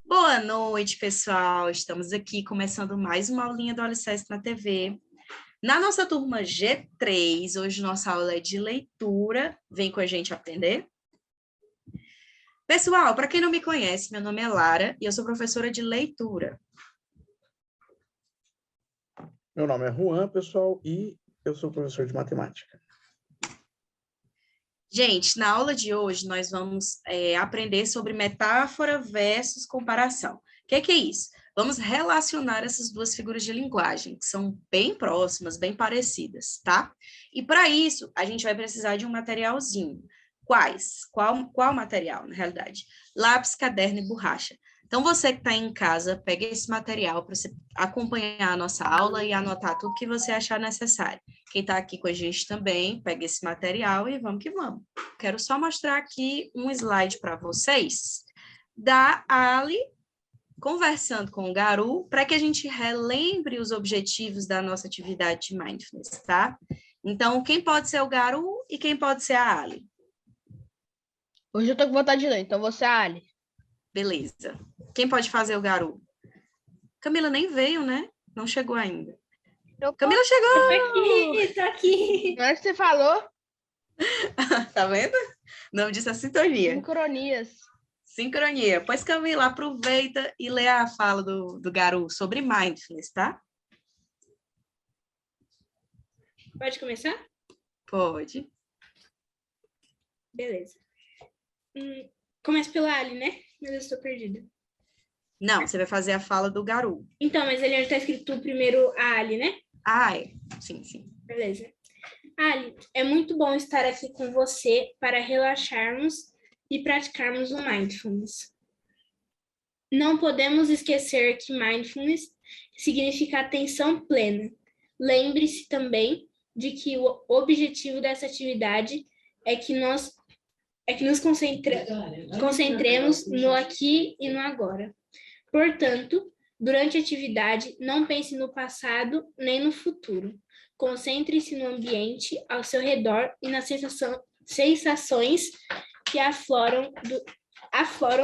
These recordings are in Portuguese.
Boa noite, pessoal. Estamos aqui começando mais uma aulinha do Alicerce na TV. Na nossa turma G3, hoje nossa aula é de leitura. Vem com a gente aprender? Pessoal, para quem não me conhece, meu nome é Lara e eu sou professora de leitura. Meu nome é Juan, pessoal, e eu sou professor de matemática. Gente, na aula de hoje nós vamos aprender sobre metáfora versus comparação. O que é isso? Vamos relacionar essas duas figuras de linguagem, que são bem próximas, bem parecidas, tá? E para isso, a gente vai precisar de um materialzinho. Quais? Qual material, na realidade? Lápis, caderno e borracha. Então, você que está em casa, pega esse material para você acompanhar a nossa aula e anotar tudo que você achar necessário. Quem está aqui com a gente também, pega esse material e vamos que vamos. Quero só mostrar aqui um slide para vocês da Ali conversando com o Garu para que a gente relembre os objetivos da nossa atividade de Mindfulness, tá? Então, quem pode ser o Garu e quem pode ser a Ali? Hoje eu tô com vontade de ler, então você é a Ali. Beleza. Quem pode fazer o Garu? Camila nem veio, né? Não chegou ainda. Camila chegou! Tô aqui. Na hora que você falou, Tá vendo? Não disse a sintonia. sincronias. Sincronia. Pois, Camila, aproveita e lê a fala do Garu sobre Mindfulness, tá? Pode começar? Pode. Beleza. Começa pela Ali, né? Mas eu estou perdida. Não, você vai fazer a fala do Garu. Então, mas ele está escrito primeiro a Ali, né? Ah, é. Sim, sim. Beleza. Ali, é muito bom estar aqui com você para relaxarmos e praticarmos o Mindfulness. Não podemos esquecer que Mindfulness significa atenção plena. Lembre-se também de que o objetivo dessa atividade é que nos concentremos no aqui e no agora. Portanto, durante a atividade, não pense no passado nem no futuro. Concentre-se no ambiente ao seu redor e nas sensações que afloram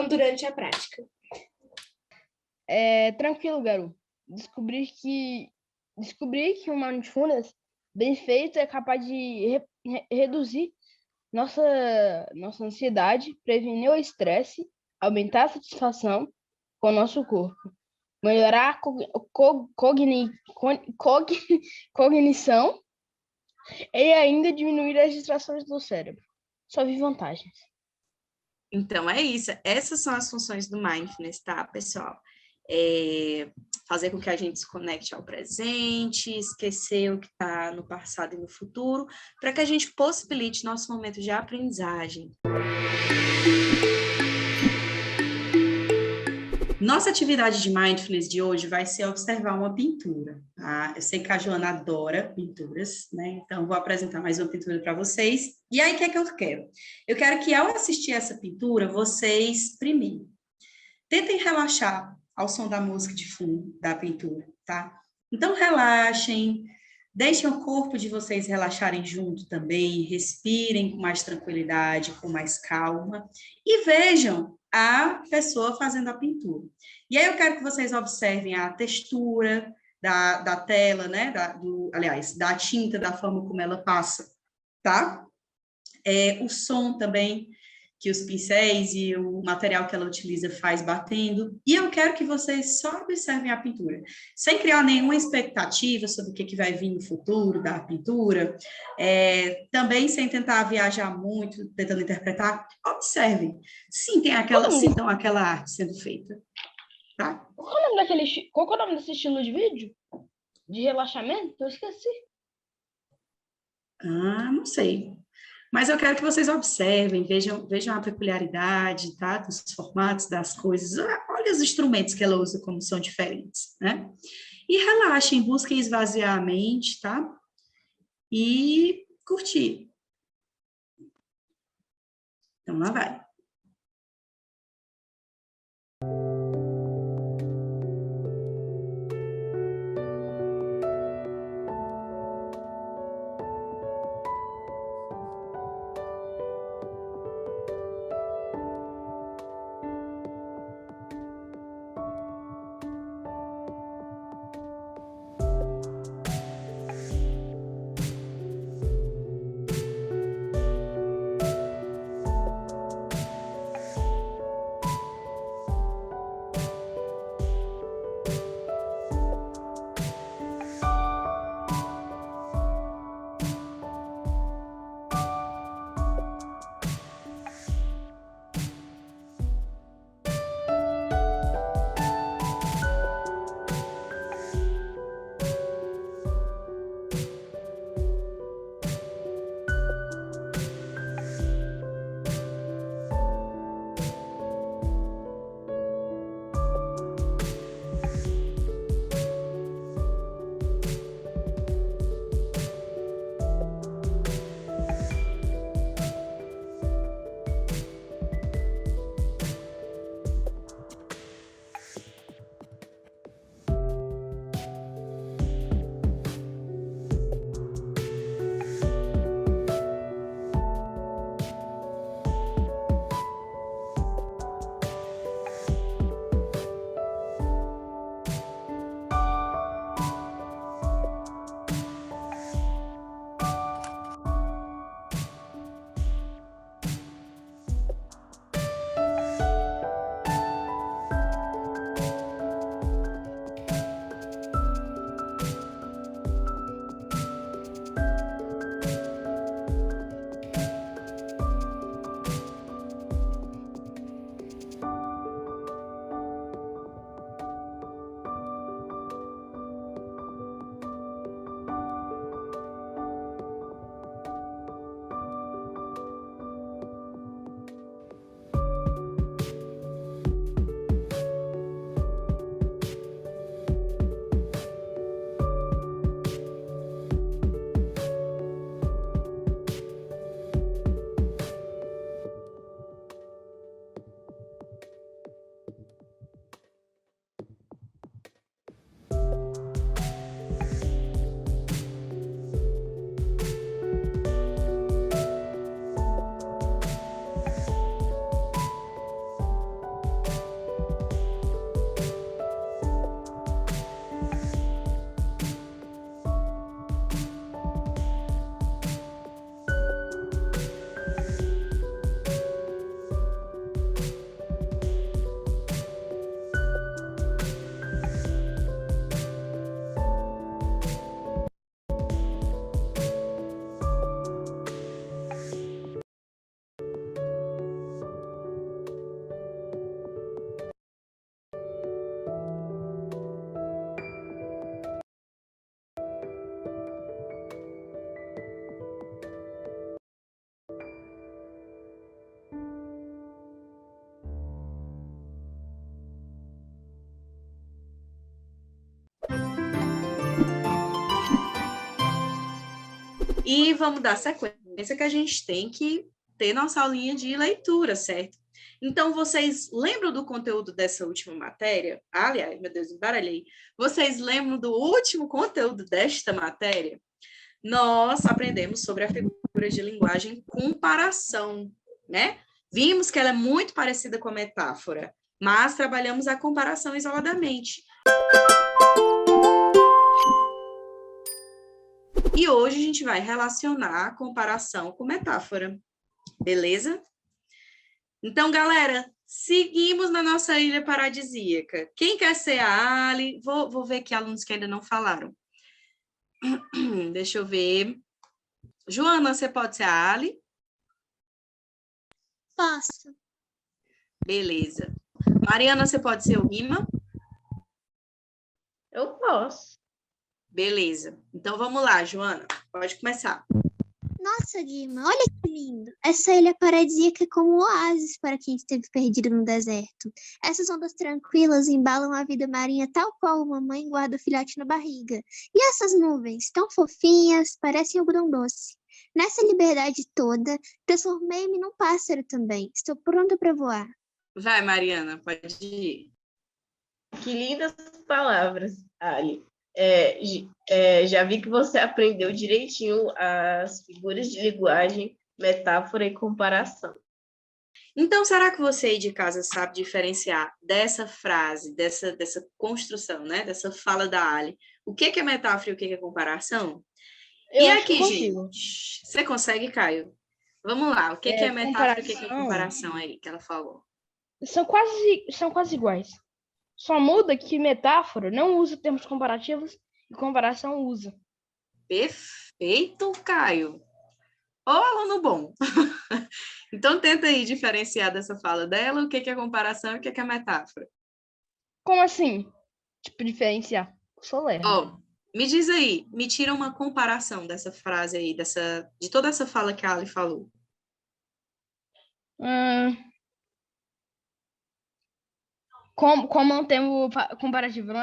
durante a prática. Tranquilo, Garu. Descobri que o Mindfulness bem feito é capaz de reduzir nossa ansiedade, prevenir o estresse, aumentar a satisfação com o nosso corpo, melhorar a cognição e ainda diminuir as distrações do cérebro. Só vi vantagens. Então, é isso. Essas são as funções do Mindfulness, tá, pessoal? Fazer com que a gente se conecte ao presente, esquecer o que está no passado e no futuro, para que a gente possibilite nosso momento de aprendizagem. Nossa atividade de Mindfulness de hoje vai ser observar uma pintura, tá? Eu sei que a Joana adora pinturas, né? Então, vou apresentar mais uma pintura para vocês. E aí, o que é que eu quero? Eu quero que, ao assistir essa pintura, vocês, primeiro, tentem relaxar ao som da música de fundo da pintura, tá? Então, relaxem, deixem o corpo de vocês relaxarem junto também, respirem com mais tranquilidade, com mais calma, e vejam a pessoa fazendo a pintura. E aí eu quero que vocês observem a textura da tela, né? Aliás, da tinta, da forma como ela passa, tá? O som também, que os pincéis e o material que ela utiliza faz batendo. E eu quero que vocês só observem a pintura, sem criar nenhuma expectativa sobre o que vai vir no futuro da pintura, também sem tentar viajar muito, tentando interpretar. Observem. Sintam aquela arte sendo feita. Tá? Qual é o nome desse estilo de vídeo? De relaxamento? Eu esqueci. Não sei. Mas eu quero que vocês observem, vejam a peculiaridade, tá? Dos formatos das coisas. Olha os instrumentos que ela usa, como são diferentes, né? E relaxem, busquem esvaziar a mente, tá? E curtir. Então, lá vai. E vamos dar sequência que a gente tem que ter nossa aulinha de leitura, certo? Então, vocês lembram do conteúdo dessa última matéria? Aliás, meu Deus, embaralhei. Vocês lembram do último conteúdo desta matéria? Nós aprendemos sobre a figura de linguagem comparação, né? Vimos que ela é muito parecida com a metáfora, mas trabalhamos a comparação isoladamente. E hoje a gente vai relacionar a comparação com metáfora, beleza? Então, galera, seguimos na nossa ilha paradisíaca. Quem quer ser a Ali? Vou ver aqui alunos que ainda não falaram. Deixa eu ver. Joana, você pode ser a Ali? Posso. Beleza. Mariana, você pode ser o Rima? Eu posso. Beleza. Então, vamos lá, Joana. Pode começar. Nossa, Guima, olha que lindo. Essa ilha paradisíaca é como um oásis para quem esteve perdido no deserto. Essas ondas tranquilas embalam a vida marinha tal qual uma mãe guarda o filhote na barriga. E essas nuvens, tão fofinhas, parecem algodão doce. Nessa liberdade toda, transformei-me num pássaro também. Estou pronta para voar. Vai, Mariana, pode ir. Que lindas palavras, Ali. Já vi que você aprendeu direitinho as figuras de linguagem, metáfora e comparação. Então, será que você aí de casa sabe diferenciar dessa frase, dessa construção, né? Dessa fala da Ali? O que é metáfora e o que é comparação? Eu E acho aqui, que eu consigo. gente? Você consegue, Caio? Vamos lá. O que é metáfora e o que é comparação. comparação aí que ela falou? São quase iguais. Só muda que metáfora não usa termos comparativos e comparação usa. Perfeito, Caio. Ô, aluno bom. Então, tenta aí diferenciar dessa fala dela o que é comparação e o que é metáfora. Como assim? Tipo, diferenciar. Sou lerdo. Ó, me diz aí, me tira uma comparação dessa frase aí, de toda essa fala que a Ali falou. Como é um termo comparativo, não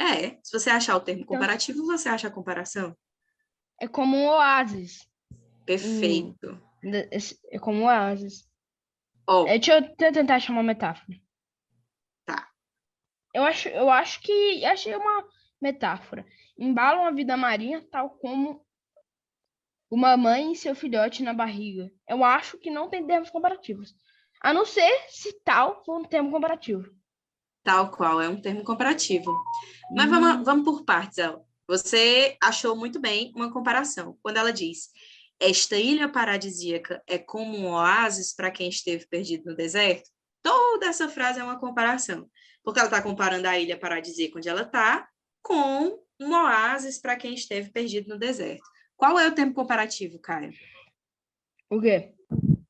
é? Se você achar o termo Então, comparativo, você acha a comparação. é como um oásis. Perfeito. É como um oásis. Ó, Deixa eu tentar achar uma metáfora. tá. Eu acho que achei uma metáfora. Embalam a vida marinha tal como uma mãe e seu filhote na barriga. Eu acho que não tem termos comparativos. A não ser se tal for um termo comparativo. Tal qual, é um termo comparativo. Mas vamos por partes, ó. Você achou muito bem uma comparação. Quando ela diz, esta ilha paradisíaca é como um oásis para quem esteve perdido no deserto, toda essa frase é uma comparação. Porque ela está comparando a ilha paradisíaca onde ela está com um oásis para quem esteve perdido no deserto. Qual é o termo comparativo, Caio? O quê?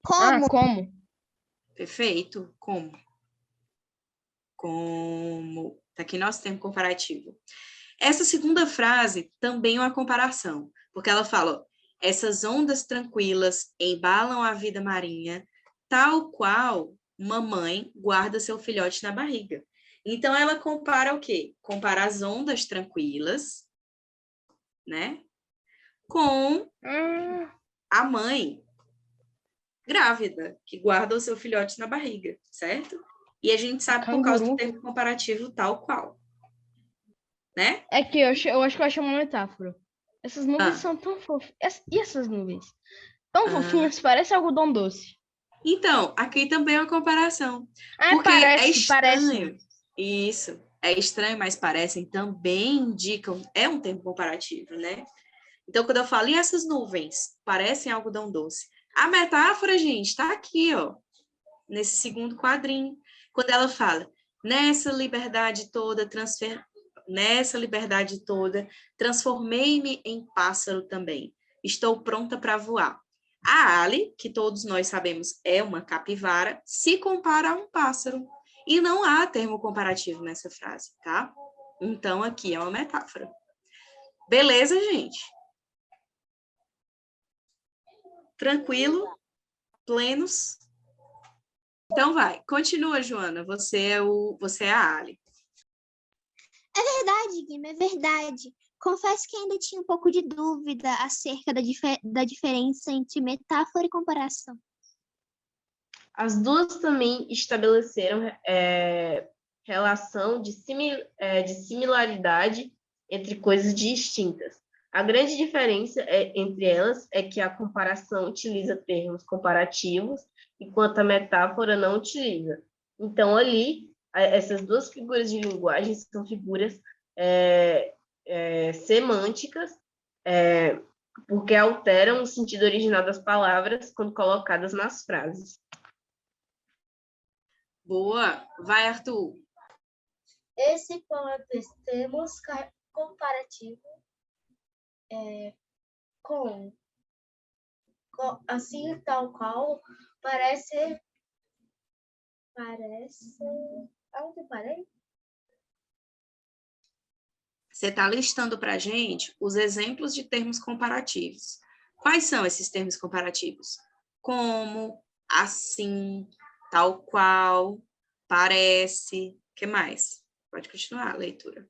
Como? Como? Perfeito. Como? Como. Está aqui nosso termo comparativo. Essa segunda frase também é uma comparação, porque ela fala, ó, essas ondas tranquilas embalam a vida marinha, tal qual uma mãe guarda seu filhote na barriga. Então, ela compara o quê? Compara as ondas tranquilas, né? Com a mãe grávida, que guarda o seu filhote na barriga, certo? E a gente sabe por causa do termo comparativo tal qual, né? É que eu acho que eu achei uma metáfora. Essas nuvens são tão fofinhas. E essas nuvens? Tão fofinhas, parece algodão doce. Então, aqui também é uma comparação. Porque é estranho. Isso. É estranho, mas parecem, também indicam, é um termo comparativo, né? Então, quando eu falo, e essas nuvens? Parecem algodão doce. A metáfora, gente, está aqui, ó, nesse segundo quadrinho. Quando ela fala, nessa liberdade toda, transformei-me em pássaro também. Estou pronta para voar. A Ali, que todos nós sabemos é uma capivara, se compara a um pássaro. E não há termo comparativo nessa frase, tá? Então, aqui é uma metáfora. Beleza, gente? Tranquilo? Plenos? Então vai, continua, Joana. Você é a Ali. É verdade, Guima, é verdade. Confesso que ainda tinha um pouco de dúvida acerca da diferença entre metáfora e comparação. As duas também estabeleceram relação de similaridade entre coisas distintas. A grande diferença entre elas é que a comparação utiliza termos comparativos, enquanto a metáfora não utiliza. Então, ali, essas duas figuras de linguagem são figuras semânticas, porque alteram o sentido original das palavras quando colocadas nas frases. Boa! Vai, Arthur! Esse ponto temos comparativo com assim tal qual parece aonde parei? Você está listando para a gente os exemplos de termos comparativos. Quais são esses termos comparativos? Como, assim, tal qual, parece, o que mais? Pode continuar a leitura.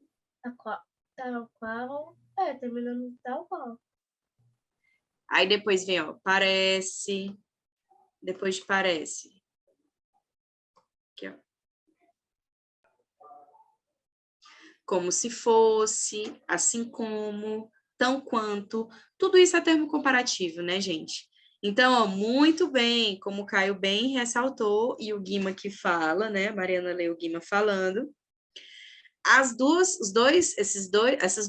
Tal qual, terminando tal qual. Aí depois vem, ó, parece, depois de parece. Aqui, ó. Como se fosse, assim como, tão quanto. Tudo isso é termo comparativo, né, gente? Então, ó, muito bem, como o Caio bem ressaltou, e o Guima que fala, né? A Mariana leu o Guima falando. Essas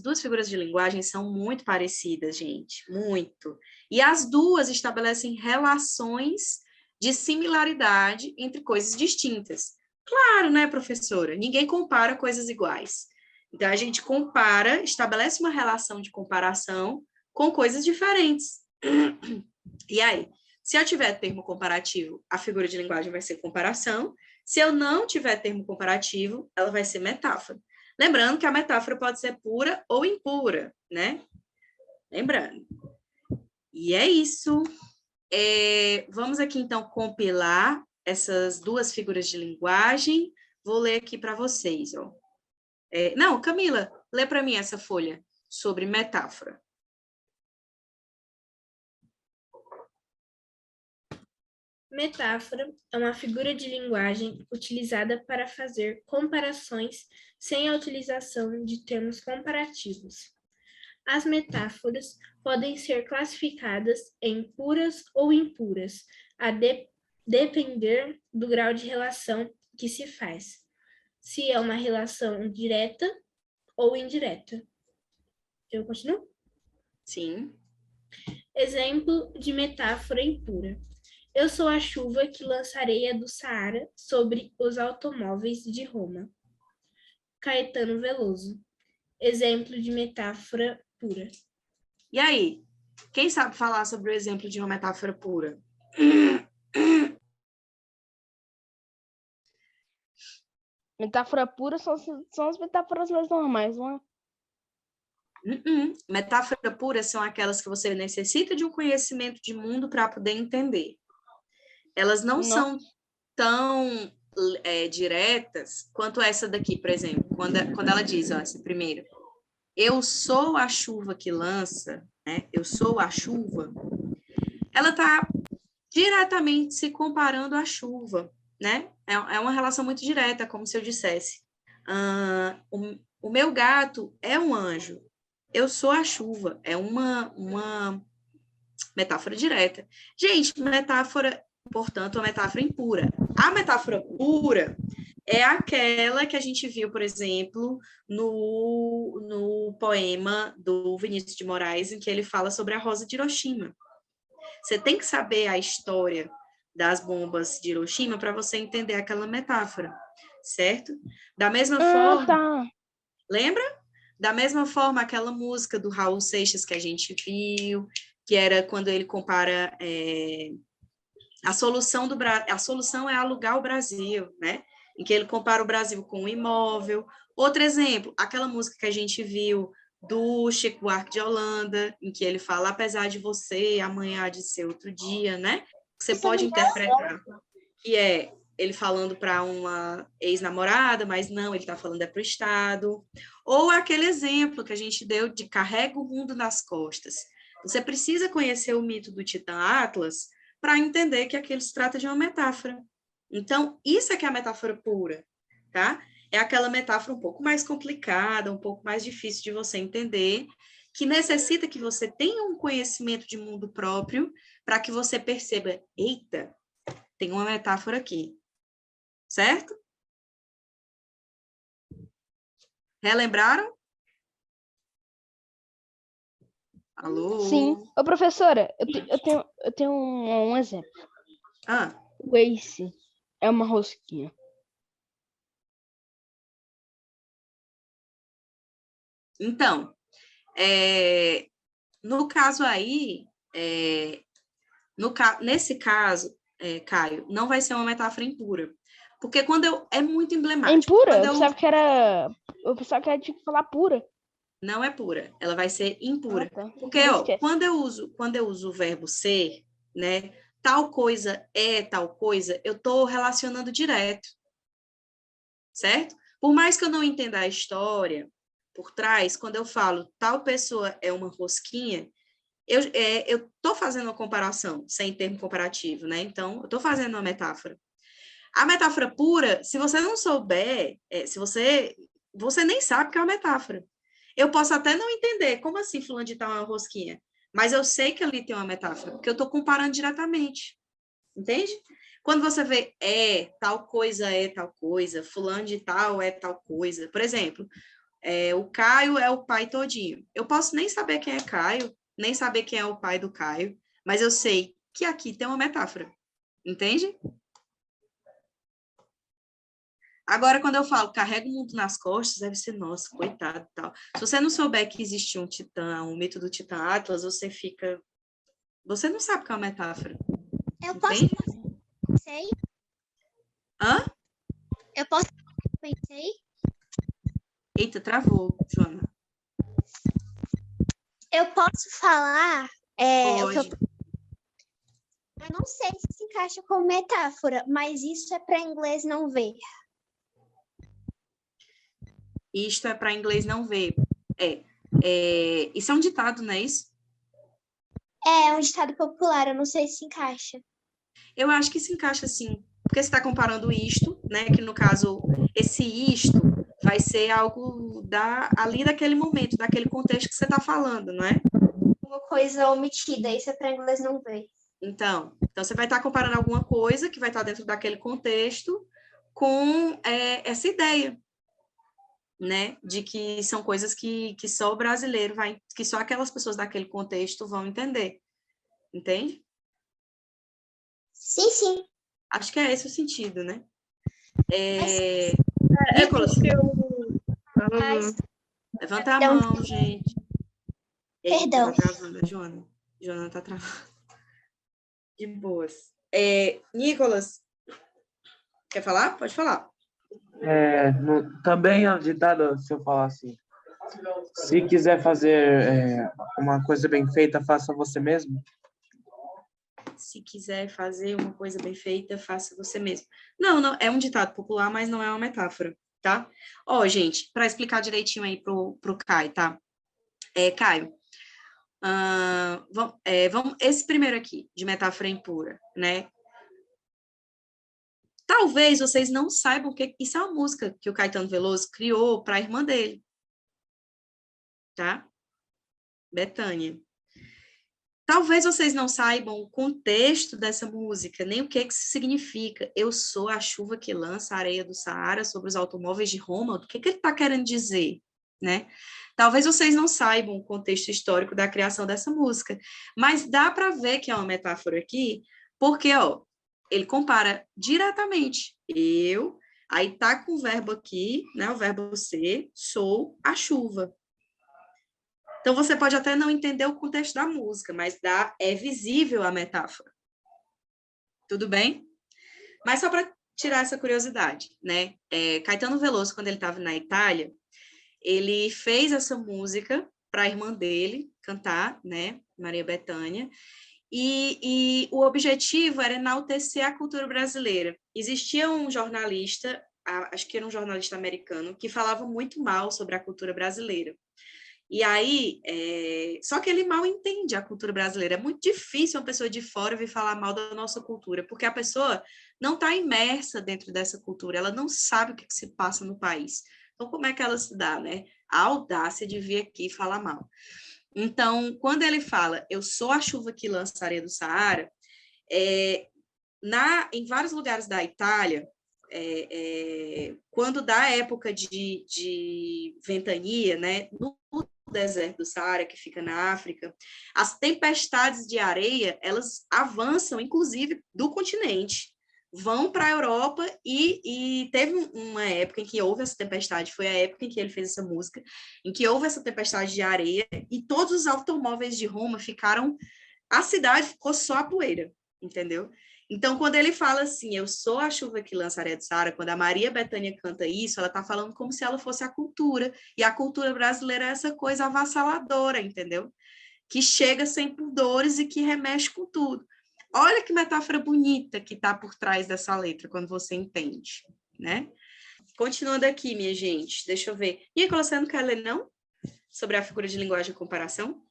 duas figuras de linguagem são muito parecidas, gente, muito. E as duas estabelecem relações de similaridade entre coisas distintas. Claro, né, professora? Ninguém compara coisas iguais. Então, a gente compara, estabelece uma relação de comparação com coisas diferentes. E aí, se eu tiver termo comparativo, a figura de linguagem vai ser comparação. Se eu não tiver termo comparativo, ela vai ser metáfora. Lembrando que a metáfora pode ser pura ou impura, né? Lembrando. E é isso. Vamos aqui, então, compilar essas duas figuras de linguagem. Vou ler aqui para vocês, ó. Não, Camila, lê para mim essa folha sobre metáfora. Metáfora é uma figura de linguagem utilizada para fazer comparações sem a utilização de termos comparativos. As metáforas podem ser classificadas em puras ou impuras, a depender do grau de relação que se faz, se é uma relação direta ou indireta. Eu continuo? Sim. Exemplo de metáfora impura. Eu sou a chuva que lança areia do Saara sobre os automóveis de Roma. Caetano Veloso. Exemplo de metáfora pura. E aí? Quem sabe falar sobre o exemplo de uma metáfora pura? Metáfora pura são as metáforas mais normais, não é? Metáfora pura são aquelas que você necessita de um conhecimento de mundo para poder entender. Elas não são tão diretas quanto essa daqui, por exemplo. Quando ela diz, ó, essa primeira, eu sou a chuva que lança, né? Eu sou a chuva. Ela está diretamente se comparando à chuva, né? É uma relação muito direta, como se eu dissesse. O meu gato é um anjo. Eu sou a chuva. É uma metáfora direta. Gente, metáfora, portanto, uma metáfora impura. A metáfora pura é aquela que a gente viu, por exemplo, no poema do Vinícius de Moraes, em que ele fala sobre a Rosa de Hiroshima. Você tem que saber a história das bombas de Hiroshima para você entender aquela metáfora, certo? Da mesma forma... Tá. Lembra? Da mesma forma, aquela música do Raul Seixas que a gente viu, que era quando ele compara a solução é alugar o Brasil, né? Em que ele compara o Brasil com um imóvel. Outro exemplo, aquela música que a gente viu do Chico Buarque de Holanda, em que ele fala, apesar de você, amanhã há de ser outro dia, né? Você pode interpretar que é ele falando para uma ex-namorada, mas não, ele está falando para o Estado. Ou aquele exemplo que a gente deu de carrega o mundo nas costas. Você precisa conhecer o mito do Titã Atlas para entender que aquilo se trata de uma metáfora. Então, isso é que é a metáfora pura, tá? É aquela metáfora um pouco mais complicada, um pouco mais difícil de você entender, que necessita que você tenha um conhecimento de mundo próprio para que você perceba, eita, tem uma metáfora aqui, certo? Relembraram? Alô? Sim. Ô, professora, eu tenho um exemplo. Ah, O Ace é uma rosquinha. então, no caso aí, nesse caso, Caio, não vai ser uma metáfora impura. Porque é muito É emblemático. impura? Quando Eu pensava que era tipo falar pura. Não é pura, ela vai ser impura. Ah, tá. Porque, Não ó, esquece. quando eu uso o verbo ser, né, tal coisa é tal coisa, eu estou relacionando direto, certo? Por mais que eu não entenda a história por trás, quando eu falo tal pessoa é uma rosquinha, eu estou fazendo uma comparação, sem termo comparativo, né? Então, eu estou fazendo uma metáfora. A metáfora pura, se você não souber, se você nem sabe que é uma metáfora. Eu posso até não entender, como assim fulano de tal é uma rosquinha? Mas eu sei que ali tem uma metáfora, porque eu estou comparando diretamente. Entende? Quando você vê é tal coisa, fulano de tal é tal coisa. Por exemplo, o Caio é o pai todinho. Eu posso nem saber quem é Caio, nem saber quem é o pai do Caio, mas eu sei que aqui tem uma metáfora. Entende? Agora, quando eu falo carrega o mundo nas costas, deve ser, nossa, coitado e tal. Se você não souber que existe um titã, um mito do titã Atlas, você fica... Você não sabe que é uma metáfora. Eu posso Entende? pensei? Hã? Eu posso pensei? Eita, travou, Joana. Eu posso falar o que Pode. eu não sei se encaixa como metáfora, mas isso é para inglês não ver. Isto é para inglês não ver. Isso é um ditado, não é isso? É um ditado popular, eu não sei se encaixa. Eu acho que se encaixa assim, porque você está comparando isto, né? Que no caso, esse isto vai ser algo ali daquele momento, daquele contexto que você está falando, não é? Uma coisa omitida, isso é para inglês não ver. Então você vai estar comparando alguma coisa que vai estar dentro daquele contexto com essa ideia, né? De que são coisas que só o brasileiro que só aquelas pessoas daquele contexto vão entender. Entende? Sim, sim. Acho que é esse o sentido, né? É Nicolas, porque eu... levanta a mão, gente. Eita, Perdão. tá travando a Joana. Joana tá travando. De boas. Nicolas, quer falar? Pode falar. Também é ditado, se eu falar assim, se quiser fazer uma coisa bem feita, faça você mesmo. Se quiser fazer uma coisa bem feita, faça você mesmo. Não, é um ditado popular, mas não é uma metáfora, tá? Ó, gente, para explicar direitinho aí pro Caio, tá? Caio, vamos, esse primeiro aqui, de metáfora impura, né? Talvez vocês não saibam que isso é uma música que o Caetano Veloso criou para a irmã dele, tá? Bethânia. Talvez vocês não saibam o contexto dessa música, nem o que isso significa. Eu sou a chuva que lança a areia do Saara sobre os automóveis de Roma. O que ele está querendo dizer, né? Talvez vocês não saibam o contexto histórico da criação dessa música, mas dá para ver que é uma metáfora aqui, porque, ó, ele compara diretamente. Aí tá com o verbo aqui, né? O verbo ser, sou a chuva. Então, você pode até não entender o contexto da música, mas é visível a metáfora. Tudo bem? Mas só para tirar essa curiosidade, né? Caetano Veloso, quando ele estava na Itália, ele fez essa música para a irmã dele cantar, né? Maria Bethânia. e o objetivo era enaltecer a cultura brasileira. Existia um jornalista, acho que era um jornalista americano, que falava muito mal sobre a cultura brasileira. E aí, só que ele mal entende a cultura brasileira. É muito difícil uma pessoa de fora vir falar mal da nossa cultura, porque a pessoa não está imersa dentro dessa cultura, ela não sabe o que se passa no país. Então, como é que ela se dá, né? A audácia de vir aqui falar mal. Então, quando ele fala, eu sou a chuva que lança a areia do Saara, em vários lugares da Itália, quando dá época de ventania, né, no deserto do Saara, que fica na África, as tempestades de areia, elas avançam, inclusive, do continente, vão para a Europa e teve uma época em que houve essa tempestade, foi a época em que ele fez essa música, em que houve essa tempestade de areia e todos os automóveis de Roma a cidade ficou só a poeira, entendeu? Então, quando ele fala assim, eu sou a chuva que lança a areia do Saara, quando a Maria Bethânia canta isso, ela está falando como se ela fosse a cultura, e a cultura brasileira é essa coisa avassaladora, entendeu? Que chega sem pudores e que remexe com tudo. Olha que metáfora bonita que está por trás dessa letra, quando você entende, né? Continuando aqui, minha gente, deixa eu ver. Nicolas, você não quer ler, não? Sobre a figura de linguagem e comparação?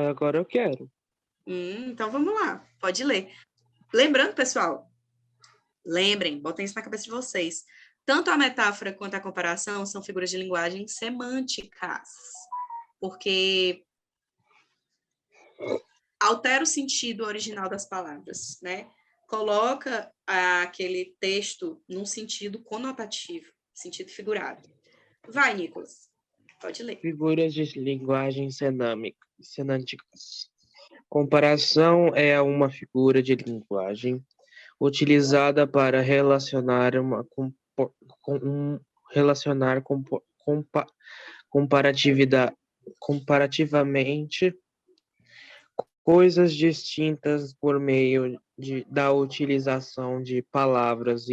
Agora eu quero. Então vamos lá, pode ler. Lembrando, pessoal, botem isso na cabeça de vocês. Tanto a metáfora quanto a comparação são figuras de linguagem semânticas, porque altera o sentido original das palavras, né? Coloca aquele texto num sentido conotativo, sentido figurado. Vai, Nicolas, pode ler. Figuras de linguagem semânticas. Comparação é uma figura de linguagem utilizada para relacionar comparativamente coisas distintas por meio da utilização de palavras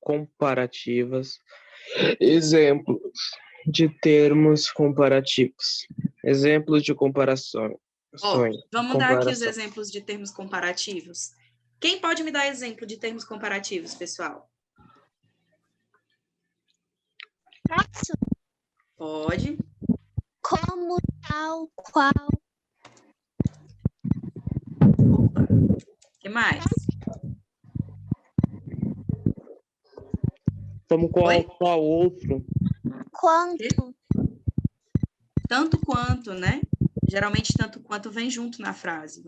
comparativas. Exemplos de termos comparativos. Exemplos de comparação. Vamos dar aqui os exemplos de termos comparativos. Quem pode me dar exemplo de termos comparativos, pessoal? Posso? Pode. Como, tal, qual. O que mais? Como qual outro? Quanto. Tanto quanto, né? Geralmente, tanto quanto vem junto na frase.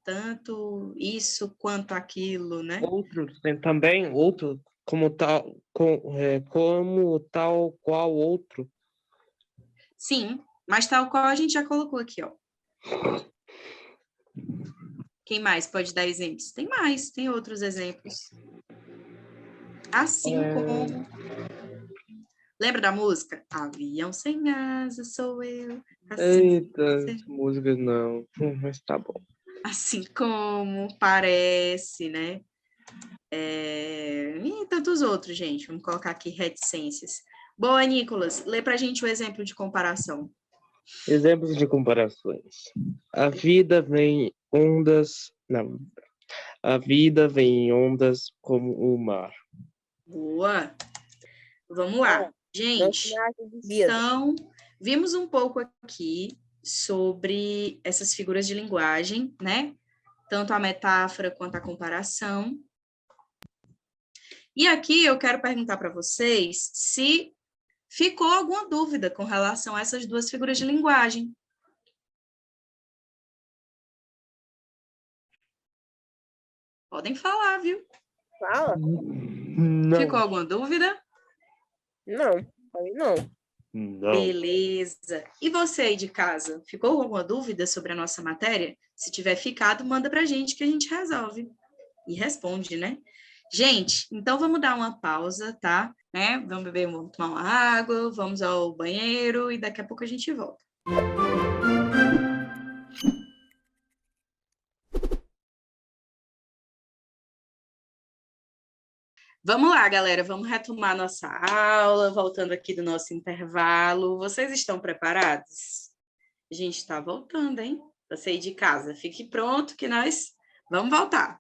Tanto isso quanto aquilo, né? Outro, tem também outro, como tal qual outro. Sim, mas tal qual a gente já colocou aqui, ó. Quem mais pode dar exemplos? Tem outros exemplos. Assim como... Lembra da música? Avião sem asas sou eu. Assim Eita, música não, mas tá bom. Assim como, parece, né? E tantos outros, gente. Vamos colocar aqui reticências. Boa, Nicolas, lê pra gente o exemplo de comparação. Exemplos de comparações. A vida vem em ondas como o mar. Boa. Vamos lá. Gente, vimos um pouco aqui sobre essas figuras de linguagem, né? Tanto a metáfora quanto a comparação. E aqui eu quero perguntar para vocês se ficou alguma dúvida com relação a essas duas figuras de linguagem. Podem falar, viu? Fala. Não. Ficou alguma dúvida? Não, não. Não. Beleza. E você aí de casa, ficou alguma dúvida sobre a nossa matéria? Se tiver ficado, manda pra gente que a gente resolve. E responde, né? Gente, então vamos dar uma pausa, tá? Né? Vamos tomar uma água, vamos ao banheiro e daqui a pouco a gente volta. Vamos lá, galera, vamos retomar nossa aula, voltando aqui do nosso intervalo. Vocês estão preparados? A gente está voltando, hein? você ir de casa. Fique pronto que nós vamos voltar.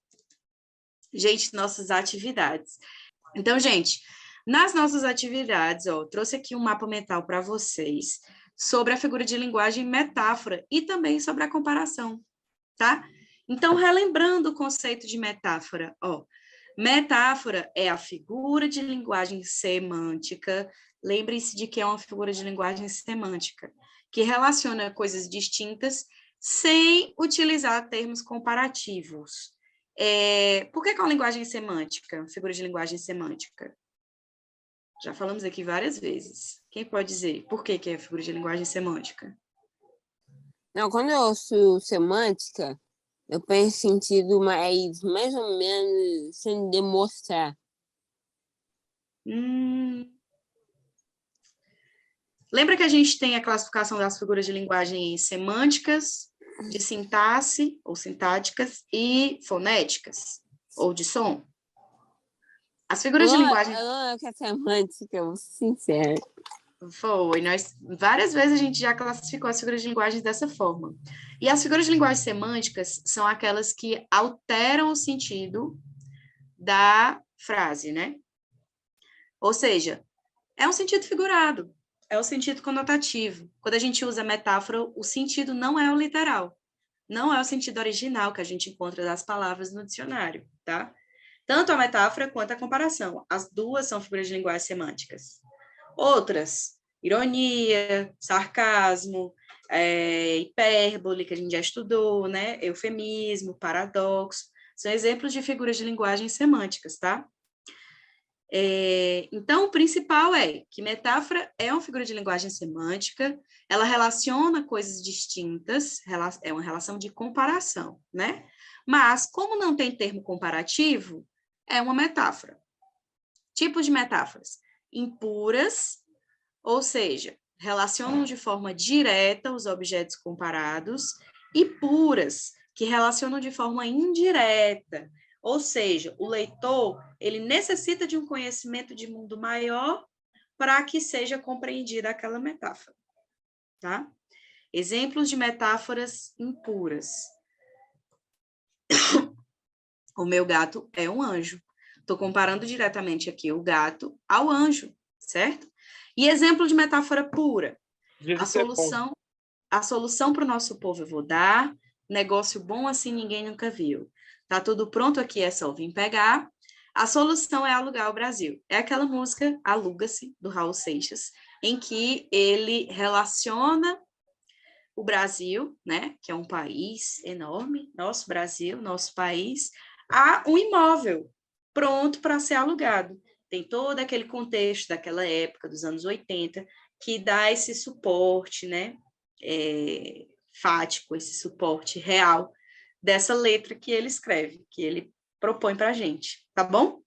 Gente, nossas atividades. Então, gente, nas nossas atividades, ó, trouxe aqui um mapa mental para vocês sobre a figura de linguagem metáfora e também sobre a comparação, tá? Então, relembrando o conceito de metáfora, ó, metáfora é a figura de linguagem semântica. Lembre-se de que é uma figura de linguagem semântica, que relaciona coisas distintas sem utilizar termos comparativos. Por que é uma linguagem semântica? Figura de linguagem semântica. Já falamos aqui várias vezes. Quem pode dizer por que é figura de linguagem semântica? Não, quando eu ouço semântica, eu penso em sentido mais ou menos sem demonstrar. Lembra que a gente tem a classificação das figuras de linguagem semânticas, de sintaxe ou sintáticas e fonéticas, ou de som? As figuras de linguagem... Eu que é semântica, vou ser sincera. Foi, várias vezes a gente já classificou as figuras de linguagem dessa forma. E as figuras de linguagem semânticas são aquelas que alteram o sentido da frase, né? Ou seja, é um sentido figurado, é o sentido conotativo. Quando a gente usa metáfora, o sentido não é o literal, não é o sentido original que a gente encontra das palavras no dicionário, tá? Tanto a metáfora quanto a comparação. As duas são figuras de linguagem semânticas. Outras, ironia, sarcasmo, hipérbole, que a gente já estudou, né? Eufemismo, paradoxo, são exemplos de figuras de linguagem semânticas, tá? Então, o principal é que metáfora é uma figura de linguagem semântica, ela relaciona coisas distintas, é uma relação de comparação, né? Mas, como não tem termo comparativo, é uma metáfora. Tipos de metáforas: impuras, ou seja, relacionam de forma direta os objetos comparados, e puras, que relacionam de forma indireta, ou seja, o leitor, ele necessita de um conhecimento de mundo maior para que seja compreendida aquela metáfora, tá? Exemplos de metáforas impuras. O meu gato é um anjo. Estou comparando diretamente aqui o gato ao anjo, certo? E exemplo de metáfora pura. A solução para o nosso povo eu vou dar, negócio bom assim ninguém nunca viu. Tá tudo pronto aqui, é só vir pegar. A solução é alugar o Brasil. É aquela música Aluga-se, do Raul Seixas, em que ele relaciona o Brasil, né, que é um país enorme, nosso Brasil, nosso país, a um imóvel pronto para ser alugado. Tem todo aquele contexto daquela época, dos anos 80, que dá esse suporte, né, fático, esse suporte real dessa letra que ele escreve, que ele propõe para a gente, tá bom?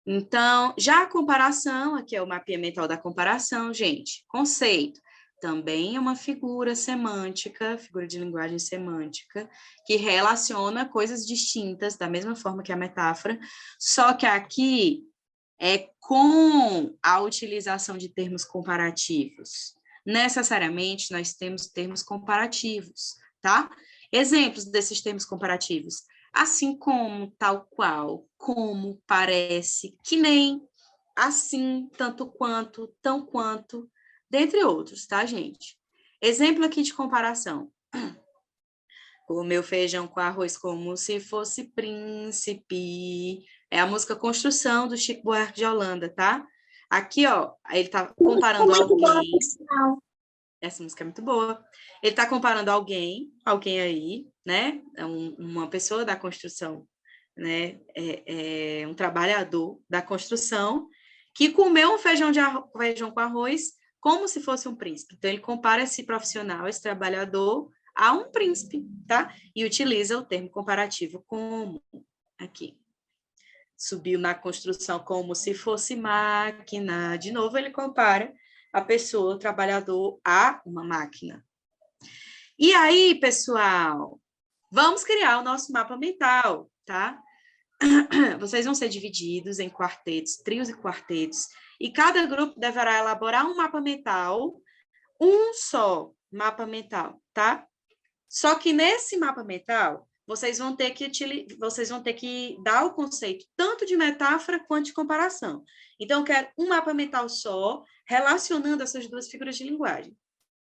Então, já a comparação, aqui é o mapinha mental da comparação, gente, conceito, também é uma figura semântica, figura de linguagem semântica, que relaciona coisas distintas, da mesma forma que a metáfora, só que aqui é com a utilização de termos comparativos. Necessariamente, nós temos termos comparativos, tá? Exemplos desses termos comparativos: assim como, tal qual, como, parece, que nem, assim, tanto quanto, tão quanto, dentre outros, tá, gente? Exemplo aqui de comparação. O meu feijão com arroz como se fosse príncipe. É a música Construção, do Chico Buarque de Holanda, tá? Aqui, ó, ele tá comparando alguém. Essa música é muito boa. Ele tá comparando alguém aí, né? Uma pessoa da construção, né? Um trabalhador da construção que comeu um feijão com arroz como se fosse um príncipe. Então, ele compara esse profissional, esse trabalhador, a um príncipe, tá? E utiliza o termo comparativo como aqui. Subiu na construção como se fosse máquina. De novo, ele compara a pessoa, o trabalhador, a uma máquina. E aí, pessoal, vamos criar o nosso mapa mental, tá? Vocês vão ser divididos em quartetos, trios e quartetos, e cada grupo deverá elaborar um mapa mental, um só mapa mental, tá? Só que nesse mapa mental, vocês vão ter que dar o conceito tanto de metáfora quanto de comparação. Então, eu quero um mapa mental só, relacionando essas duas figuras de linguagem.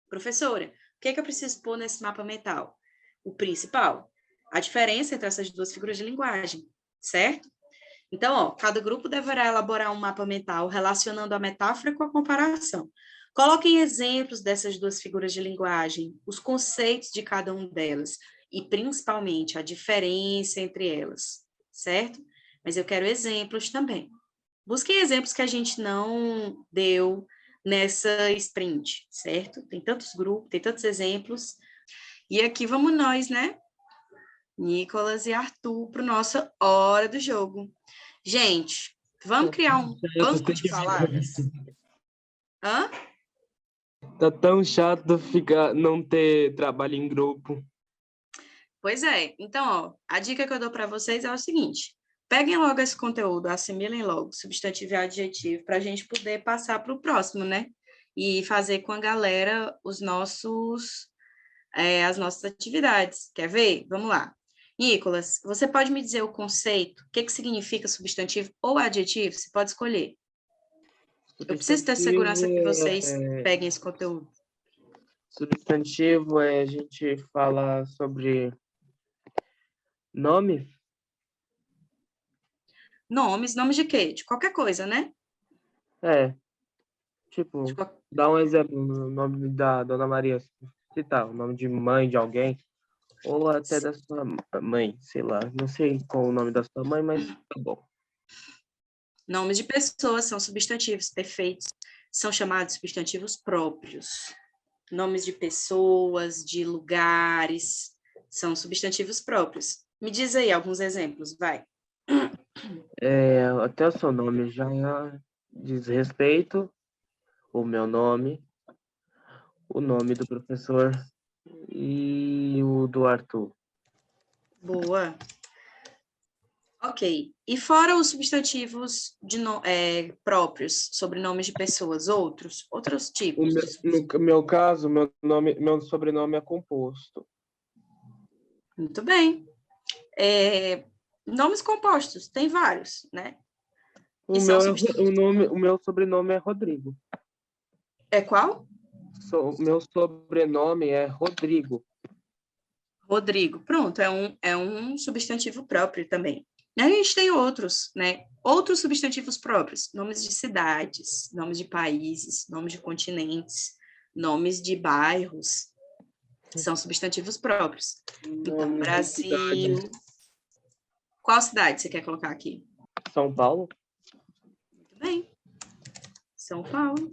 Professora, o que é que eu preciso pôr nesse mapa mental? O principal, a diferença entre essas duas figuras de linguagem, certo? Então, ó, cada grupo deverá elaborar um mapa mental relacionando a metáfora com a comparação. Coloquem exemplos dessas duas figuras de linguagem, os conceitos de cada uma delas e, principalmente, a diferença entre elas, certo? Mas eu quero exemplos também. Busquem exemplos que a gente não deu nessa sprint, certo? Tem tantos grupos, tem tantos exemplos. E aqui vamos nós, né? Nicolas e Arthur, para a nossa hora do jogo. Gente, vamos criar um banco de palavras? Hã? Tá tão chato não ter trabalho em grupo. Pois é. Então, ó, a dica que eu dou para vocês é o seguinte. Peguem logo esse conteúdo, assimilem logo substantivo e adjetivo, para a gente poder passar para o próximo, né? E fazer com a galera as nossas atividades. Quer ver? Vamos lá. Nicolas, você pode me dizer o conceito? O que significa substantivo ou adjetivo? Você pode escolher. Eu preciso ter segurança que vocês peguem esse conteúdo. Substantivo é a gente fala sobre nome? Nomes de quê? De qualquer coisa, né? Tipo, dá um exemplo, o nome da Dona Maria, citar o nome de mãe de alguém, ou até da sua mãe, sei lá. Não sei qual o nome da sua mãe, mas tá bom. Nomes de pessoas são substantivos perfeitos, são chamados substantivos próprios. Nomes de pessoas, de lugares, são substantivos próprios. Me diz aí alguns exemplos, vai. Até o seu nome já diz respeito, o meu nome, o nome do professor e o do Arthur. Boa. Ok. E fora os substantivos próprios, sobrenomes de pessoas, outros tipos? No meu caso, meu sobrenome é composto. Muito bem. Nomes compostos, tem vários, né? O meu sobrenome é Rodrigo. É qual? Meu sobrenome é Rodrigo. Rodrigo. Pronto, é um substantivo próprio também. E a gente tem outros, né? Outros substantivos próprios, nomes de cidades, nomes de países, nomes de continentes, nomes de bairros, são substantivos próprios. Então, Brasil. Qual cidade você quer colocar aqui? São Paulo. Muito bem. São Paulo.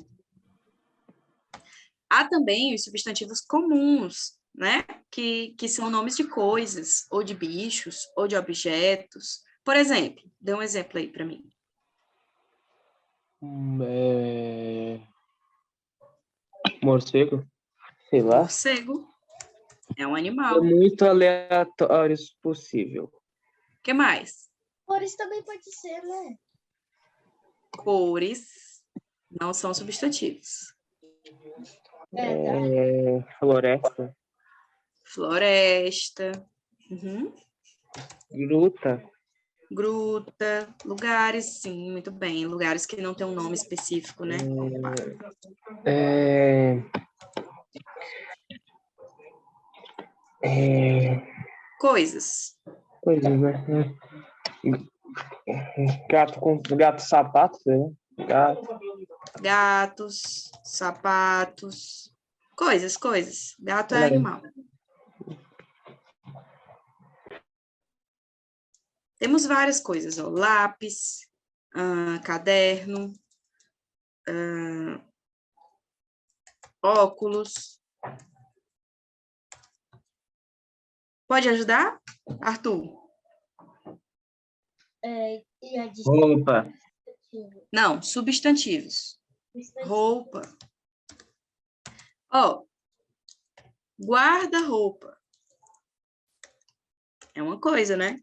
Há também os substantivos comuns, né? Que são nomes de coisas, ou de bichos, ou de objetos. Por exemplo, dê um exemplo aí para mim. Morcego, sei lá. Morcego é um animal. É muito aleatório possível. O que mais? Cores também pode ser, né? Cores não são substantivos. Floresta. Floresta. Uhum. Gruta. Lugares, sim, muito bem. Lugares que não tem um nome específico, né? Coisas. Coisas, né? Gato, sapato, né? Gatos, sapatos. Coisas. Gato é animal. Temos várias coisas, ó. Lápis, caderno, óculos. Pode ajudar, Arthur? E a Roupa. Não, substantivos. Roupa. Ó, guarda-roupa. É uma coisa, né?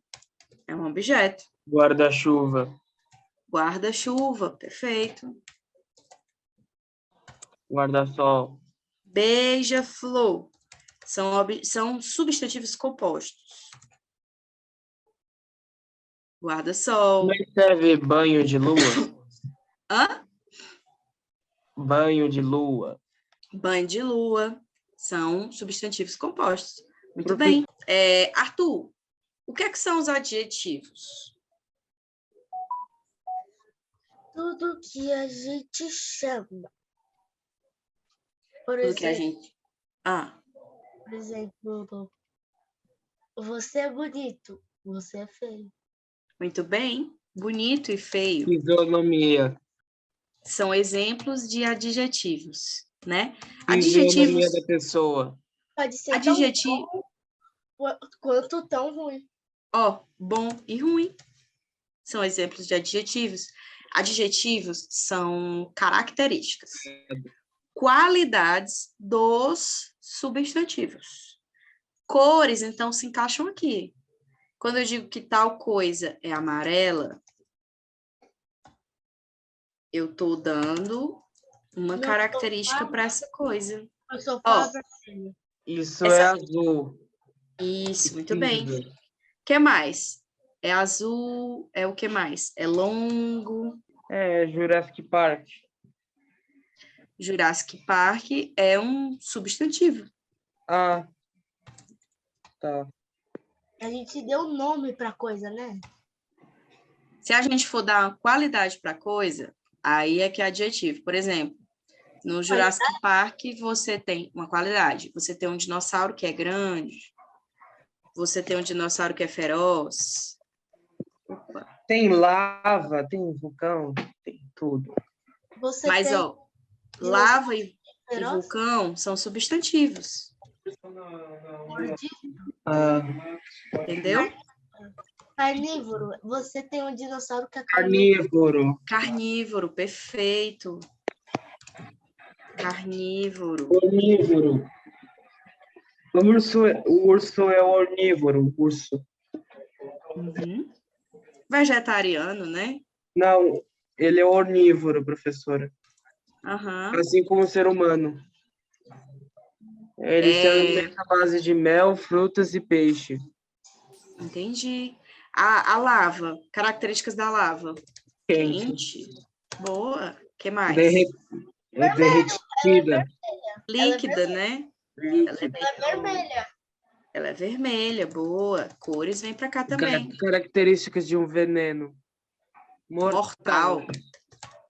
É um objeto. Guarda-chuva. Guarda-chuva, perfeito. Guarda-sol. Beija-flor. São substantivos compostos. Guarda-sol. Mas serve banho de lua? Hã? Banho de lua. Banho de lua. São substantivos compostos. Muito Profe- bem. Arthur, o que é que são os adjetivos? Tudo que a gente chama. Por Tudo que a exemplo, gente... Ah, você é bonito, você é feio. muito bem. Bonito e feio Fisionomia. são exemplos de adjetivos, né? Fisionomia Adjetivos... da pessoa. Pode ser Adjetivo... tão bom quanto tão ruim. Ó, bom e ruim. São exemplos de adjetivos. Adjetivos são características, qualidades dos substantivos. Cores, então, se encaixam aqui. Quando eu digo que tal coisa é amarela, eu estou dando uma Meu característica para essa coisa. Eu sou Ó, vermelho. Isso Essa- é azul. Isso, muito bem. Cinza. O que mais? É azul, é o que mais? É longo. É Jurassic Park. Jurassic Park é um substantivo. Ah, tá. A gente deu nome pra coisa, né? Se a gente for dar uma qualidade para coisa, aí é que é adjetivo. Por exemplo, no Jurassic Park você tem uma qualidade. Você tem um dinossauro que é grande. Você tem um dinossauro que é feroz. Tem lava, tem vulcão, tem tudo. Você Mas, tem ó, lava e feroz, vulcão são substantivos. mordido, Ah, Entendeu? carnívoro. Você tem um dinossauro que é carnívoro. carnívoro. Carnívoro, perfeito. Carnívoro. Onívoro. O urso é onívoro. Urso. Uhum. Vegetariano, né? Não, ele é onívoro, professora. Aham. Assim como o ser humano. Ele se alimenta à base de mel, frutas e peixe. Entendi. A lava, características da lava. Quente. Boa. O que mais? É derretida. Líquida, né? Líquida. Ela é vermelha. Ela é vermelha, boa. Cores vem para cá também. Características de um veneno. Mortal.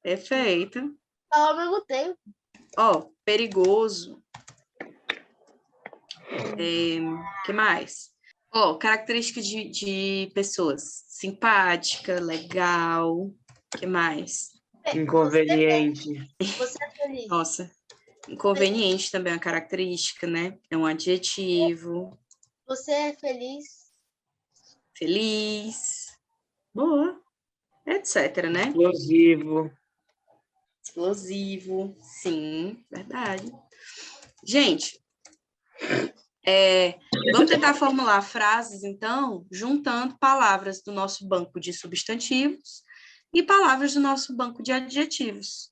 Perfeito. Ao mesmo tempo. Ó, perigoso. Que mais? Ó, características de pessoas. Simpática, legal. Que mais? Inconveniente. Você é feliz. Nossa, inconveniente também é uma característica, né? É um adjetivo. Você é feliz. Feliz. Boa. Etc, né? Explosivo. Explosivo. Sim, verdade. Gente, vamos tentar formular frases, então, juntando palavras do nosso banco de substantivos e palavras do nosso banco de adjetivos.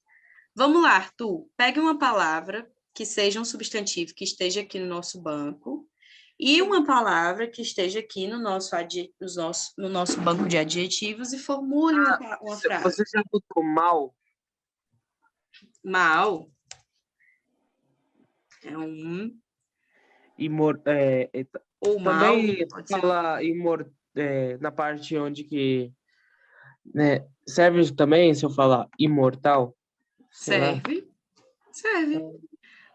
Vamos lá, Arthur. Pegue uma palavra que seja um substantivo que esteja aqui no nosso banco e uma palavra que esteja aqui no nosso banco de adjetivos e formule uma frase. Você já botou mal? Mal é um... Ou mal, Também pode ser. fala na parte onde que... Né, serve também se eu falar imortal? Sei lá. Serve.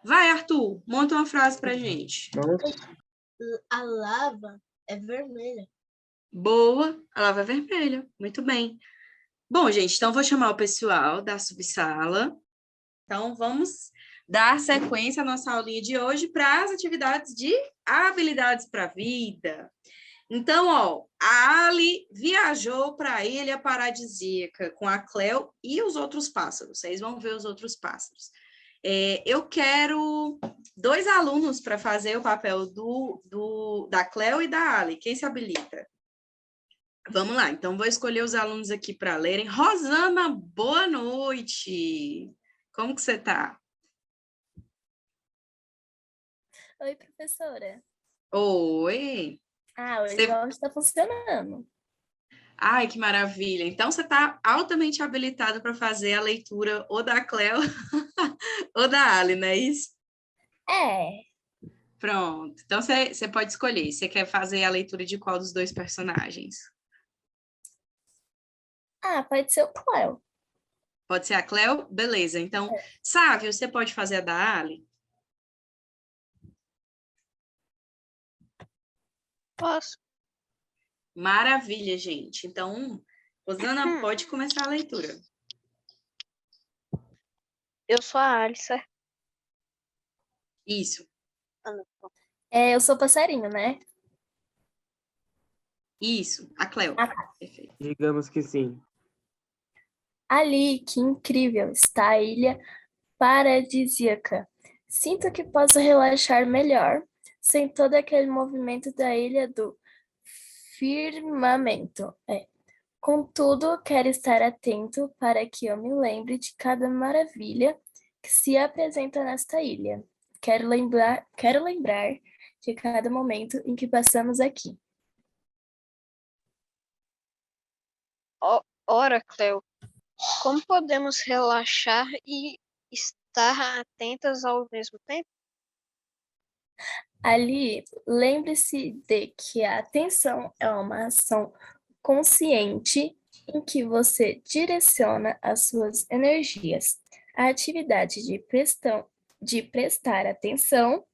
Vai, Arthur, monta uma frase pra gente. Nossa. A lava é vermelha. Boa, a lava é vermelha. Muito bem. Bom, gente, então vou chamar o pessoal da subsala. Então, vamos dar sequência à nossa aulinha de hoje para as atividades de habilidades para a vida. Então, ó, a Ali viajou para a Ilha Paradisíaca com a Cleo e os outros pássaros. Vocês vão ver os outros pássaros. Eu quero 2 alunos para fazer o papel da Cleo e da Ali. Quem se habilita? Vamos lá, então vou escolher os alunos aqui para lerem. Rosana, boa noite. Como que você está? Oi, professora. Oi! Hoje Você... o áudio está funcionando. Ai, que maravilha! Então, você está altamente habilitado para fazer a leitura ou da Cleo ou da Ali, não é isso? É. Pronto. Então, você pode escolher. Você quer fazer a leitura de qual dos dois personagens? Pode ser o Cléo. Pode ser a Cleo? Beleza. Então, Sávio, você pode fazer a da Ali? Posso? Maravilha, gente. Então, Rosana, pode começar a leitura. Eu sou a Alice, certo? Isso. Eu sou passarinho, né? Isso. A Cleo. Perfeito. Digamos que sim. Ali, que incrível, está a ilha paradisíaca. Sinto que posso relaxar melhor sem todo aquele movimento da ilha do firmamento. Contudo, quero estar atento para que eu me lembre de cada maravilha que se apresenta nesta ilha. Quero lembrar de cada momento em que passamos aqui. Ora, Cleo, como podemos relaxar e estar atentas ao mesmo tempo? Ali, lembre-se de que a atenção é uma ação consciente em que você direciona as suas energias. A atividade de prestar atenção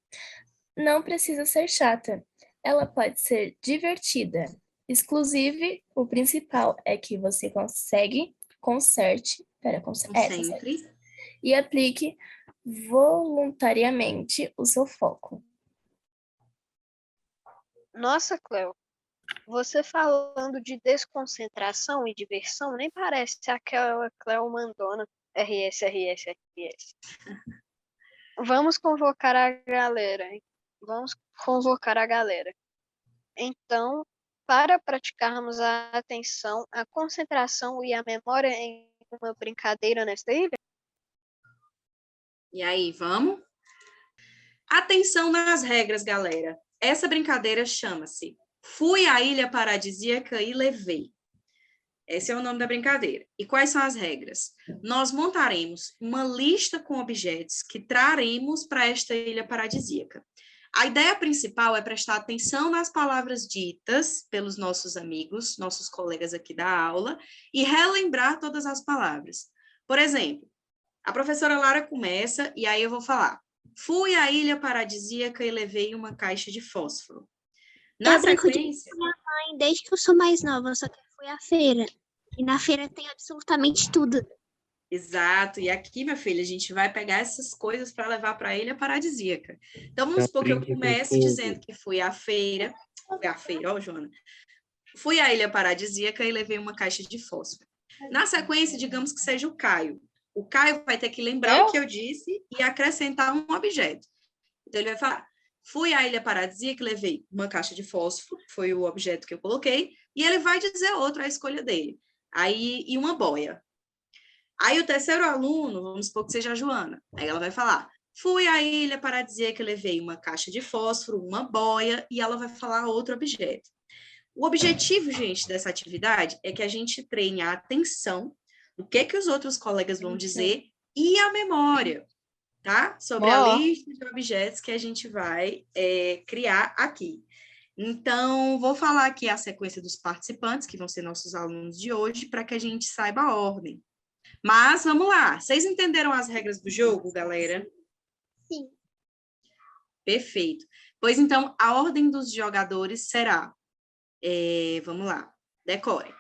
não precisa ser chata. Ela pode ser divertida. Exclusive, o principal é que você conserte e aplique voluntariamente o seu foco. Nossa, Cleo, você falando de desconcentração e diversão, nem parece aquela Cleo mandona. RS. Vamos convocar a galera. Então, para praticarmos a atenção, a concentração e a memória em uma brincadeira nesta ilha? E aí, vamos? Atenção nas regras, galera. Essa brincadeira chama-se Fui à Ilha Paradisíaca e Levei. Esse é o nome da brincadeira. E quais são as regras? Nós montaremos uma lista com objetos que traremos para esta ilha paradisíaca. A ideia principal é prestar atenção nas palavras ditas pelos nossos amigos, nossos colegas aqui da aula, e relembrar todas as palavras. Por exemplo, a professora Lara começa, e aí eu vou falar. Fui à ilha paradisíaca e levei uma caixa de fósforo. Na sequência... Com minha mãe desde que eu sou mais nova, só que eu fui à feira. E na feira tem absolutamente tudo. Exato, e aqui, minha filha, a gente vai pegar essas coisas para levar para a ilha paradisíaca. Então, vamos supor que eu comece dizendo que fui à feira, ó, Joana. Fui à ilha paradisíaca e levei uma caixa de fósforo. Na sequência, digamos que seja o Caio. O Caio vai ter que lembrar o que eu disse e acrescentar um objeto. Então, ele vai falar, fui à ilha paradisíaca e levei uma caixa de fósforo, foi o objeto que eu coloquei, e ele vai dizer outro, a escolha dele. Aí, e uma boia. Aí o terceiro aluno, vamos supor que seja a Joana, aí ela vai falar, fui à ilha paradisíaca e levei uma caixa de fósforo, uma boia, e ela vai falar outro objeto. O objetivo, gente, dessa atividade é que a gente treine a atenção do que os outros colegas vão dizer e a memória, tá? Sobre a lista de objetos que a gente vai criar aqui. Então, vou falar aqui a sequência dos participantes, que vão ser nossos alunos de hoje, para que a gente saiba a ordem. Mas, vamos lá. Vocês entenderam as regras do jogo, galera? Sim. Perfeito. Pois, então, a ordem dos jogadores será... vamos lá. Decorem.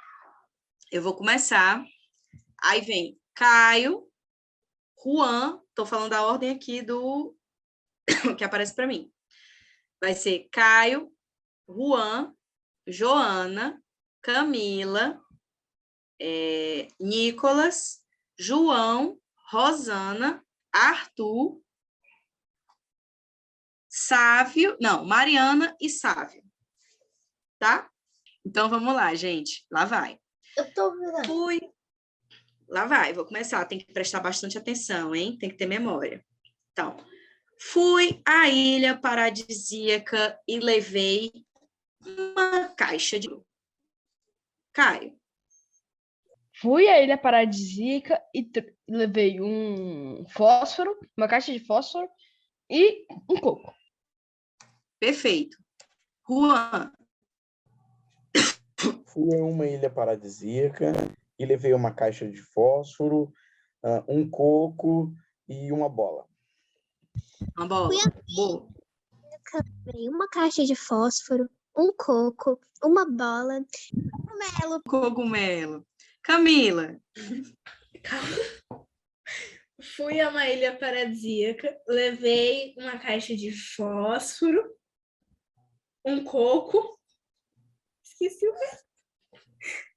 Eu vou começar. Aí vem Caio, Juan. Estou falando da ordem aqui do... que aparece para mim. Vai ser Caio, Juan, Joana, Camila, Nicolas, João, Rosana, Arthur, Sávio, não, Mariana e Sávio. Tá? Então, vamos lá, gente. Lá vai. Eu tô vendo. Lá vai, vou começar. Tem que prestar bastante atenção, hein? Tem que ter memória. Então, Fui à ilha paradisíaca e levei uma caixa de... Caio. Fui à ilha paradisíaca e levei um fósforo, uma caixa de fósforo e um coco. Perfeito. Juan. Fui a uma ilha paradisíaca e levei uma caixa de fósforo, um coco e uma bola. Uma bola. Boa. Levei uma caixa de fósforo, um coco, uma bola, cogumelo. Cogumelo. Camila. Fui a uma ilha paradisíaca, levei uma caixa de fósforo, um coco. Esqueci o resto.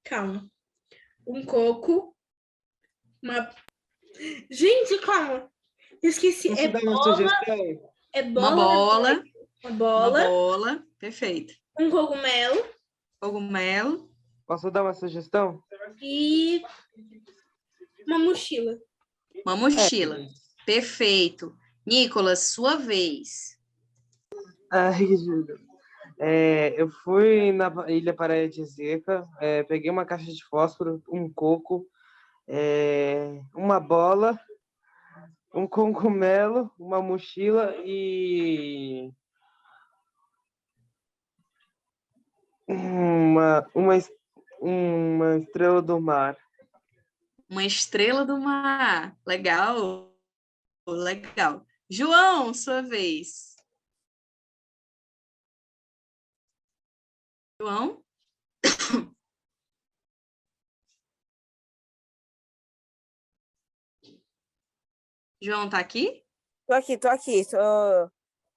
Calma. Um coco, uma... Gente, calma. Eu esqueci. Posso É dar uma bola, sugestão? é Uma bola, bola. uma Uma bola, bola. Perfeito. um cogumelo Cogumelo. Posso dar uma sugestão? e uma mochila. Uma mochila. Perfeito. Nicolas, sua vez. Ai, Júlio. Eu fui na ilha paradisíaca, peguei uma caixa de fósforo, um coco, uma bola, um cogumelo, uma mochila e uma estrela do mar. Uma estrela do mar. Legal. Legal. João, sua vez. João? João tá aqui? Tô aqui.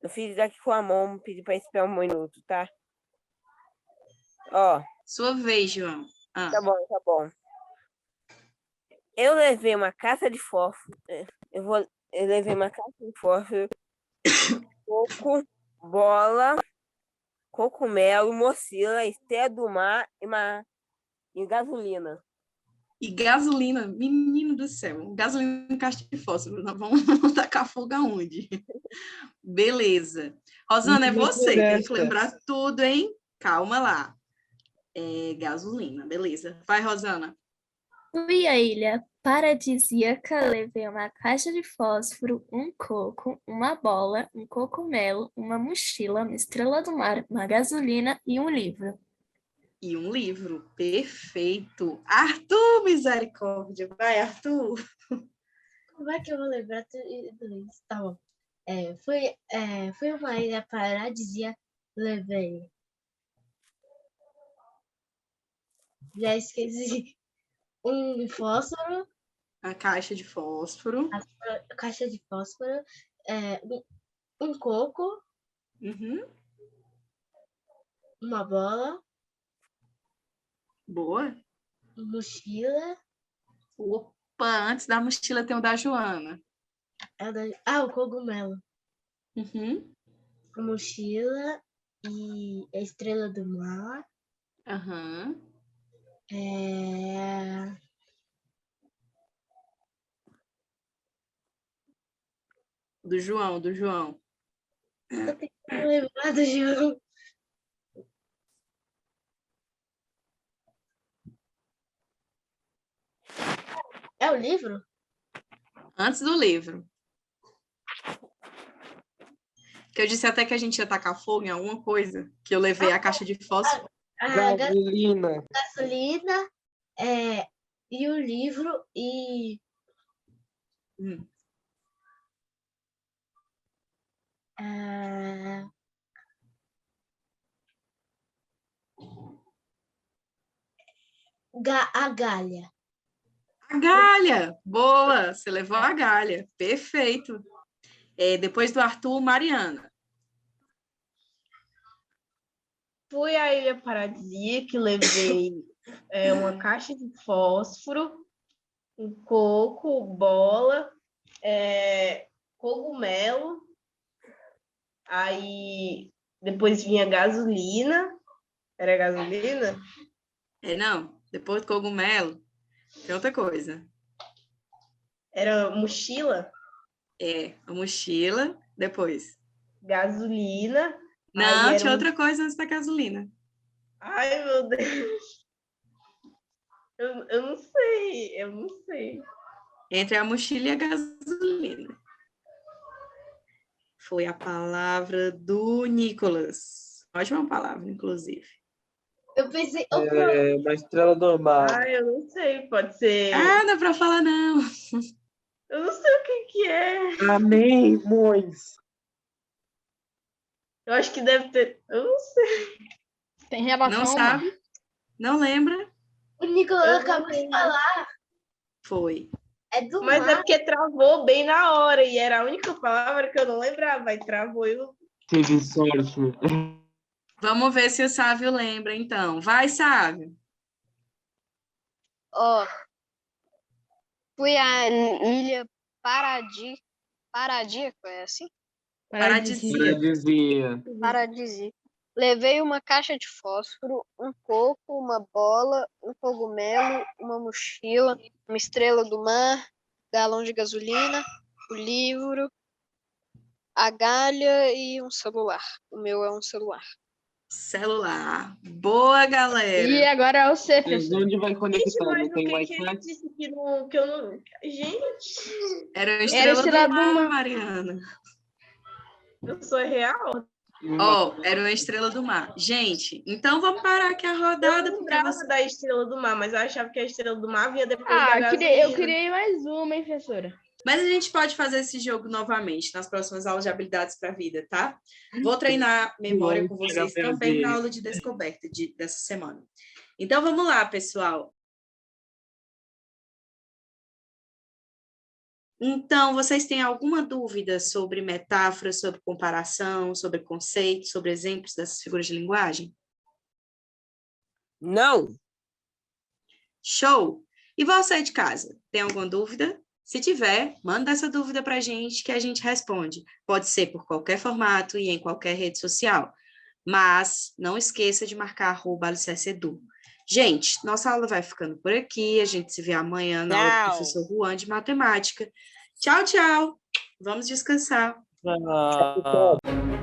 Eu fiz aqui com a mão, pedi para esperar um minuto, tá? Ó, Sua vez, João. tá bom. Eu levei uma caixa de fósforo. Eu levei uma caixa de fósforo, coco, bola, cogumelo, mochila, estrela do mar e gasolina. E gasolina, menino do céu, gasolina em caixa de fósforo, nós vamos tacar fogo aonde? Beleza. Rosana, é você, tem que lembrar tudo, hein? Calma lá. Gasolina, beleza. Vai, Rosana. Fui à ilha paradisíaca, levei uma caixa de fósforo, um coco, uma bola, um cogumelo, uma mochila, uma estrela do mar, uma gasolina e um livro. E um livro, perfeito. Arthur, misericórdia. Vai, Arthur. Como é que eu vou lembrar tudo isso? Tá bom. Fui a uma ilha paradisíaca, levei. Já esqueci. Um fósforo, A caixa de fósforo. a caixa de fósforo, um coco, Uhum. uma bola, Boa. mochila. Opa, antes da mochila tem o da Joana. O cogumelo. Uhum. A mochila e a estrela do mar. Aham. Do João. Eu tenho que lembrar do João. É o livro? Antes do livro. Que eu disse até que a gente ia tacar fogo em alguma coisa, que eu levei a caixa de fósforo. Gasolina. Gasolina, e o livro e... A galha. A galha! Boa! Você levou a galha. Perfeito. Depois do Arthur, Mariana. Fui à ilha paradisíaca, levei uma caixa de fósforo, um coco, bola, cogumelo, aí depois vinha gasolina. Era gasolina? Não. Depois do cogumelo, tem outra coisa. Era mochila? A mochila. depois. Gasolina. Aí Não, era tinha um- outra coisa antes da gasolina. Ai, meu Deus. Eu não sei, eu não sei. Entre a mochila e a gasolina. Foi a palavra do Nicolas. Ótima palavra, inclusive. Eu pensei, Uma estrela do mar. Ai, eu não sei, pode ser. Ah, não é pra falar, não. Eu não sei o que é. Amém, Mois. Eu acho que deve ter. Eu não sei. Tem relação Não ao mar. sabe? Não lembra? o Nicolas Eu não acabou de lembro. falar. Foi. É do Mas é mar. porque travou bem na hora e era a única palavra que eu não lembrava. Aí travou e eu. Tive sorte. Vamos ver se o Sávio lembra, então. Vai, Sávio. Ó, fui à ilha Paradisíaco, é assim? Paradisíaco. Dizia. Paradisíaco. Levei uma caixa de fósforo, um coco, uma bola, um cogumelo, uma mochila, uma estrela do mar, galão de gasolina, o livro, a galha e um celular. O meu é um celular. Celular. Boa, E galera. agora é o C, Mas professor. onde vai Gente, conectar? mas Não o tem que ele Wi-Fi? disse que eu não. Gente, Era a Era estrela do do mar, mar. Mariana. eu sou real. Ó, era uma estrela do mar. Gente, então vamos parar aqui a Eu rodada, não porque lembrava você... da estrela do mar, mas eu achava que a estrela do mar vinha depois da Ah, gasolina. eu criei mais uma, hein, professora? Mas a gente pode fazer esse jogo novamente nas próximas aulas de habilidades para a vida, tá? Vou treinar memória com vocês também na aula de descoberta dessa semana. Então, vamos lá, pessoal. Então, vocês têm alguma dúvida sobre metáfora, sobre comparação, sobre conceitos, sobre exemplos dessas figuras de linguagem? Não. Show! E você de casa, tem alguma dúvida? Se tiver, manda essa dúvida para a gente que a gente responde. Pode ser por qualquer formato e em qualquer rede social. Mas não esqueça de marcar @alicerceedu. Gente, nossa aula vai ficando por aqui. A gente se vê amanhã na aula do Tchau. professor Juan de matemática. Tchau, tchau. Vamos descansar. Ah.